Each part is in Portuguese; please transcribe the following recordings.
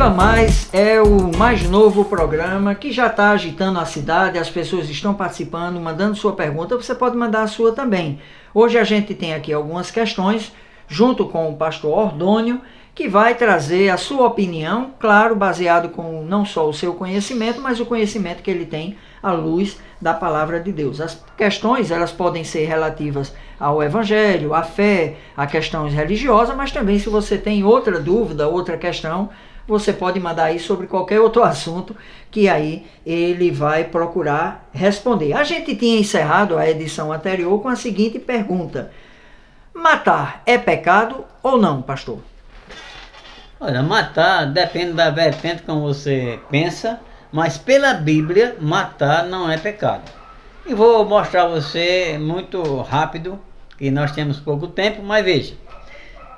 Fala Mais é o mais novo programa que já está agitando a cidade, as pessoas estão participando, mandando sua pergunta, você pode mandar a sua também. Hoje a gente tem aqui algumas questões, junto com o pastor Ordônio, que vai trazer a sua opinião, claro, baseado com não só o seu conhecimento, mas o conhecimento que ele tem à luz da palavra de Deus. As questões, elas podem ser relativas ao evangelho, à fé, a questões religiosas, mas também se você tem outra dúvida, outra questão, você pode mandar aí sobre qualquer outro assunto que aí ele vai procurar responder. A gente tinha encerrado a edição anterior com a seguinte pergunta: matar é pecado ou não, pastor? Olha, matar depende da vertente como você pensa, mas pela Bíblia, matar não é pecado. E vou mostrar a você muito rápido, que nós temos pouco tempo, mas veja.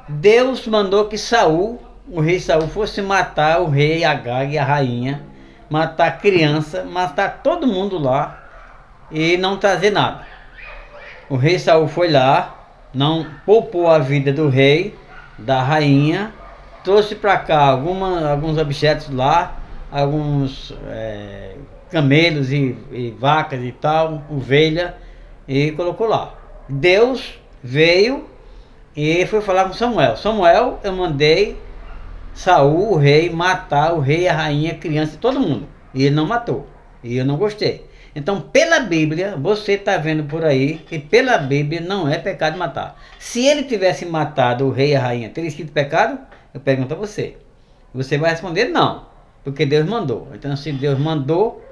Deus mandou que Saul, o rei Saul, fosse matar o rei Agag e a rainha, matar a criança, matar todo mundo lá e não trazer nada. O rei Saul foi lá, não poupou a vida do rei, da rainha, trouxe para cá alguns objetos lá, alguns camelos e vacas e tal, ovelha, e colocou lá. Deus veio e foi falar com Samuel. Samuel, eu mandei Saul, o rei, matar o rei, a rainha, a criança, todo mundo. E ele não matou. E eu não gostei. Então, pela Bíblia, você está vendo por aí que pela Bíblia não é pecado matar. Se ele tivesse matado o rei e a rainha, teria sido pecado? Eu pergunto a você. Você vai responder não, porque Deus mandou. Então, se Deus mandou,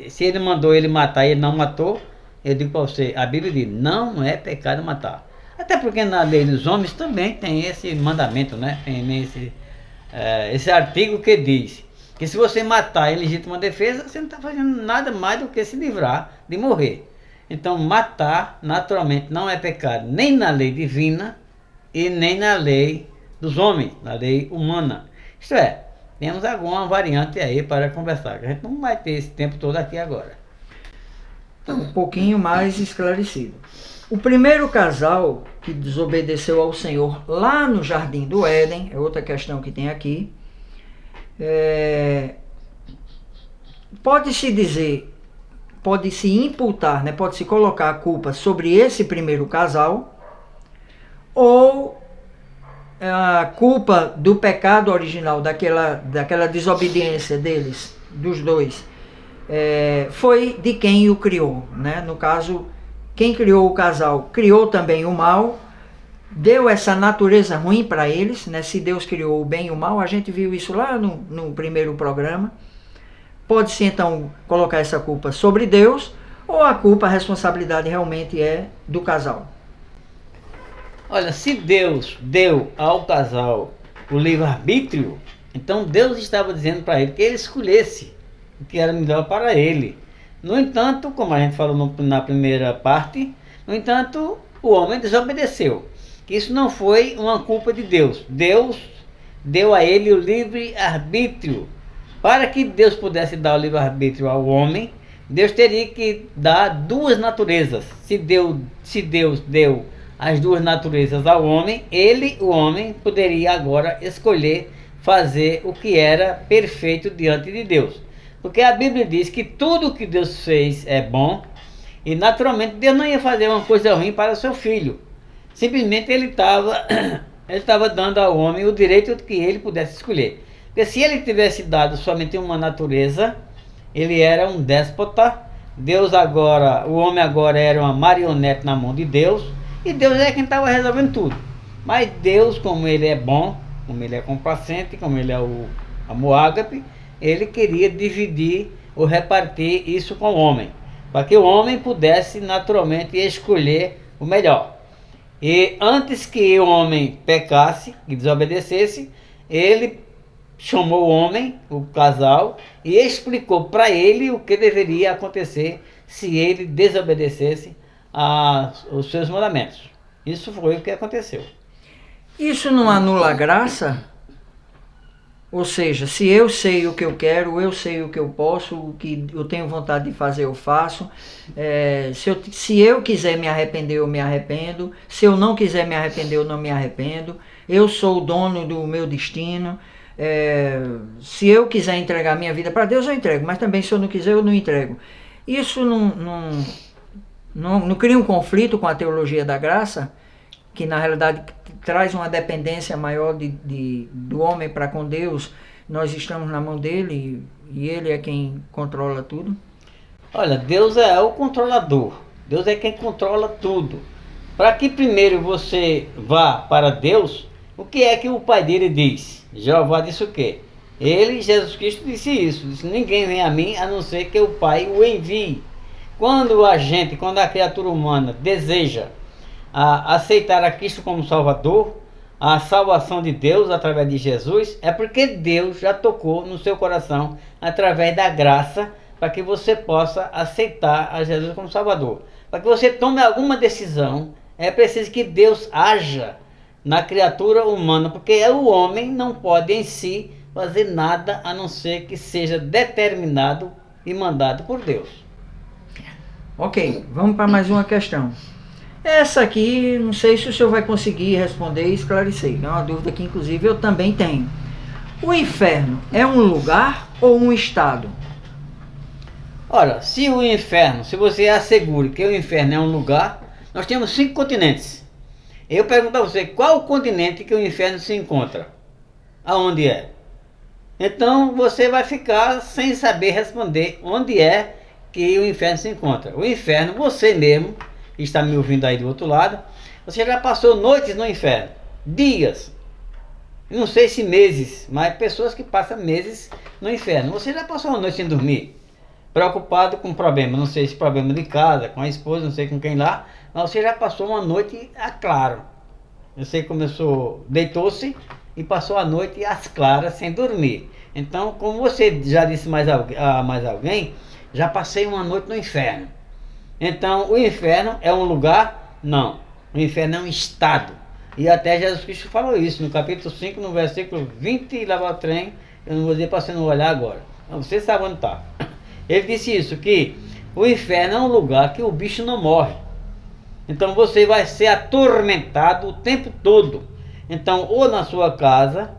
se ele mandou ele matar e ele não matou, eu digo para você, a Bíblia diz, não é pecado matar. Até porque na lei dos homens também tem esse mandamento, né? Tem esse artigo que diz que se você matar em legítima defesa, você não está fazendo nada mais do que se livrar de morrer. Então, matar, naturalmente, não é pecado nem na lei divina e nem na lei dos homens, na lei humana. Isto é, temos alguma variante aí para conversar, que a gente não vai ter esse tempo todo aqui agora. Então, um pouquinho mais esclarecido. O primeiro casal que desobedeceu ao Senhor lá no Jardim do Éden, é outra questão que tem aqui, pode-se dizer, pode-se imputar, né, pode-se colocar a culpa sobre esse primeiro casal, ou a culpa do pecado original, daquela desobediência deles, dos dois, foi de quem o criou, né? No caso, quem criou o casal criou também o mal, deu essa natureza ruim para eles, né? Se Deus criou o bem e o mal, a gente viu isso lá no primeiro programa. Pode-se então colocar essa culpa sobre Deus, ou a culpa, a responsabilidade realmente é do casal? Olha, se Deus deu ao casal o livre-arbítrio, então Deus estava dizendo para ele que ele escolhesse o que era melhor para ele. No entanto, como a gente falou na primeira parte, no entanto, o homem desobedeceu. Isso não foi uma culpa de Deus. Deus deu a ele o livre-arbítrio. Para que Deus pudesse dar o livre-arbítrio ao homem, Deus teria que dar duas naturezas. Se Deus deu as duas naturezas ao homem, o homem, poderia agora escolher fazer o que era perfeito diante de Deus. Porque a Bíblia diz que tudo o que Deus fez é bom, e naturalmente Deus não ia fazer uma coisa ruim para o seu filho. Simplesmente ele estava dando ao homem o direito de que ele pudesse escolher. Porque se ele tivesse dado somente uma natureza, ele era um déspota. O homem agora era uma marionete na mão de Deus, e Deus é quem estava resolvendo tudo. Mas Deus, como ele é bom, como ele é complacente, como ele é o amor ágape, ele queria dividir ou repartir isso com o homem, para que o homem pudesse naturalmente escolher o melhor. E antes que o homem pecasse e desobedecesse, ele chamou o homem, o casal, e explicou para ele o que deveria acontecer se ele desobedecesse os seus mandamentos. Isso foi o que aconteceu. Isso não anula a graça? Ou seja, se eu sei o que eu quero, eu sei o que eu posso, o que eu tenho vontade de fazer, eu faço. Se eu quiser me arrepender, eu me arrependo. Se eu não quiser me arrepender, eu não me arrependo. Eu sou o dono do meu destino. Se eu quiser entregar minha vida para Deus, eu entrego, mas também se eu não quiser, eu não entrego. Isso não cria um conflito com a teologia da graça, que na realidade traz uma dependência maior do homem para com Deus. Nós estamos na mão dele e ele é quem controla tudo. Olha, Deus é o controlador. Deus é quem controla tudo. Para que primeiro você vá para Deus, o que é que o pai dele diz? Jeová disse o quê? Ele, Jesus Cristo, disse isso. Disse, ninguém vem a mim a não ser que o Pai o envie. Quando a criatura humana deseja aceitar a Cristo como Salvador, a salvação de Deus através de Jesus, é porque Deus já tocou no seu coração através da graça para que você possa aceitar a Jesus como Salvador. Para que você tome alguma decisão, é preciso que Deus haja na criatura humana, porque o homem não pode em si fazer nada a não ser que seja determinado e mandado por Deus. Ok, vamos para mais uma questão. Essa aqui, não sei se o senhor vai conseguir responder e esclarecer. É uma dúvida que, inclusive, eu também tenho. O inferno é um lugar ou um estado? Ora, se você assegura que o inferno é um lugar, nós temos 5 continentes. Eu pergunto a você, qual o continente que o inferno se encontra? Aonde é? Então você vai ficar sem saber responder onde é que o inferno se encontra. O inferno, você mesmo, que está me ouvindo aí do outro lado, você já passou noites no inferno, dias, não sei se meses, mas pessoas que passam meses no inferno. Você já passou uma noite sem dormir, preocupado com problema, não sei se problema de casa, com a esposa, não sei com quem lá, mas você já passou uma noite a claro. Você começou, deitou-se e passou a noite às claras sem dormir. Então, como você já disse a mais alguém, já passei uma noite no inferno. Então, o inferno é um lugar? Não. O inferno é um estado. E até Jesus Cristo falou isso no capítulo 5, no versículo 20, e lá vai o trem, eu não vou dizer para você não olhar agora. Então, você sabe onde está. Ele disse isso, que o inferno é um lugar que o bicho não morre. Então você vai ser atormentado o tempo todo. Então, ou na sua casa,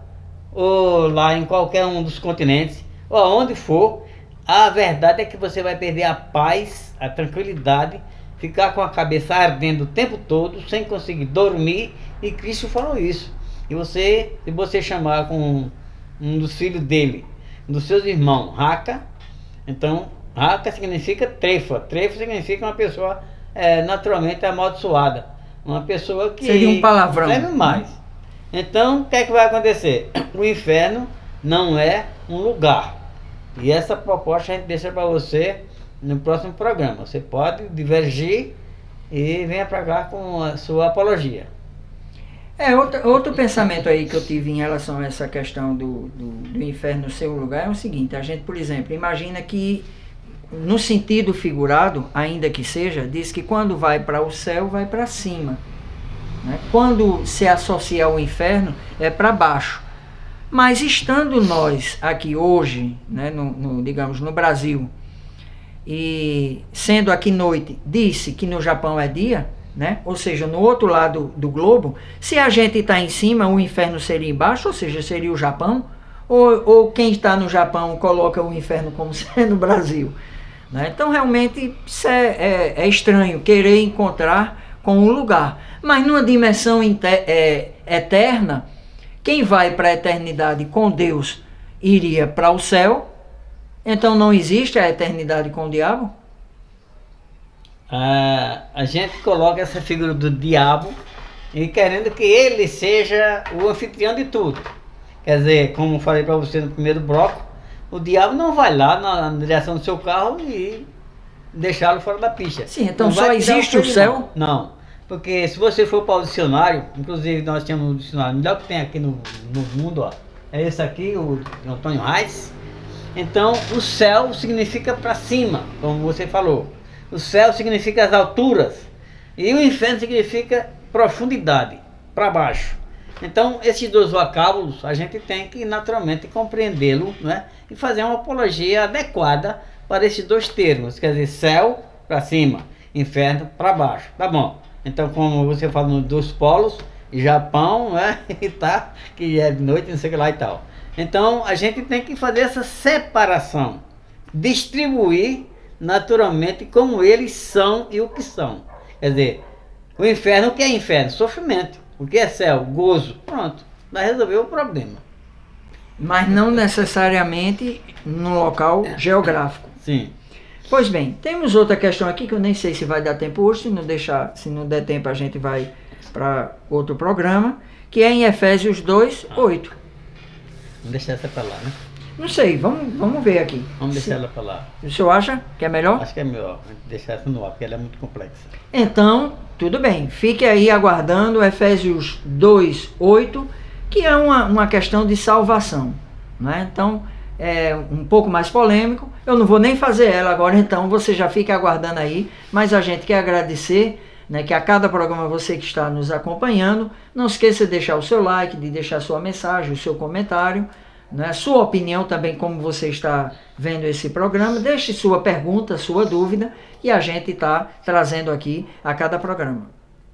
ou lá em qualquer um dos continentes, ou aonde for, a verdade é que você vai perder a paz, a tranquilidade, ficar com a cabeça ardendo o tempo todo, sem conseguir dormir, e Cristo falou isso. E se você chamar com um dos filhos dele, um dos seus irmãos, Raca, então, Raca significa trefa. Trefa significa uma pessoa naturalmente amaldiçoada. Uma pessoa que... seria um palavrão. Não deve mais. Então, o que é que vai acontecer? O inferno não é um lugar. E essa proposta a gente deixa para você no próximo programa. Você pode divergir e venha para cá com a sua apologia. Outro pensamento aí que eu tive em relação a essa questão do inferno ser um lugar é o seguinte: a gente, por exemplo, imagina que, no sentido figurado, ainda que seja, diz que quando vai para o céu, vai para cima, né? Quando se associa ao inferno, é para baixo. Mas estando nós aqui hoje, né, digamos, no Brasil, e sendo aqui noite, disse que no Japão é dia, né? Ou seja, no outro lado do globo, se a gente está em cima, o inferno seria embaixo, ou seja, seria o Japão, ou quem está no Japão coloca o inferno como sendo no Brasil, né? Então realmente isso é estranho, querer encontrar com um lugar, mas numa dimensão eterna, quem vai para a eternidade com Deus iria para o céu, então não existe a eternidade com o diabo? A gente coloca essa figura do diabo e querendo que ele seja o anfitrião de tudo. Quer dizer, como falei para você no primeiro bloco, o diabo não vai lá na direção do seu carro e deixá-lo fora da pista. Sim, então só existe o céu? Não, porque se você for para o dicionário, inclusive nós temos um dicionário melhor que tem aqui no mundo, ó, é esse aqui, o Antônio Reis. Então, o céu significa para cima, como você falou. O céu significa as alturas e o inferno significa profundidade, para baixo. Então, esses dois vocábulos a gente tem que naturalmente compreendê-lo, né? E fazer uma apologia adequada para esses dois termos, quer dizer, céu para cima, inferno para baixo. Tá bom? Então, como você falou dos polos, Japão, né? E tá, que é de noite, não sei o que lá e tal. Então a gente tem que fazer essa separação, distribuir naturalmente como eles são e o que são. Quer dizer, o inferno, o que é inferno? Sofrimento. O que é céu? Gozo. Pronto, vai resolver o problema. Mas não necessariamente no local geográfico. Sim. Pois bem, temos outra questão aqui que eu nem sei se vai dar tempo hoje, se não der tempo a gente vai para outro programa, que é em Efésios 2, 8. Vamos deixar essa para lá, né? Não sei, vamos ver aqui. Vamos deixar ela para lá. O senhor acha que é melhor? Acho que é melhor deixar essa no ar, porque ela é muito complexa. Então, tudo bem. Fique aí aguardando Efésios 2, 8, que é uma questão de salvação. Né? Então, é um pouco mais polêmico. Eu não vou nem fazer ela agora, então você já fica aguardando aí. Mas a gente quer agradecer, né, que a cada programa você que está nos acompanhando, não esqueça de deixar o seu like, de deixar sua mensagem, o seu comentário, né, sua opinião também, como você está vendo esse programa. Deixe sua pergunta, sua dúvida, e a gente está trazendo aqui a cada programa.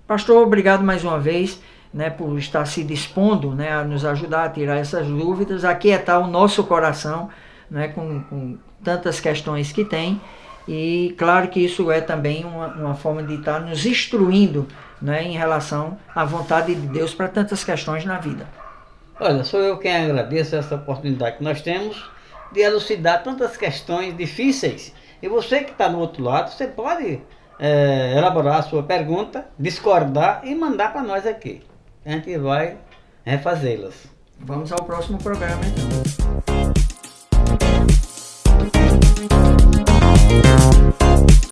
Pastor, obrigado mais uma vez, né, por estar se dispondo, né, a nos ajudar a tirar essas dúvidas, aquietar o nosso coração, né, com tantas questões que tem. E claro que isso é também uma forma de estar nos instruindo, né, em relação à vontade de Deus para tantas questões na vida. Olha, sou eu quem agradeço essa oportunidade que nós temos de elucidar tantas questões difíceis. E você que está no outro lado, você pode elaborar a sua pergunta, discordar e mandar para nós aqui. A gente vai refazê-las. Vamos ao próximo programa então.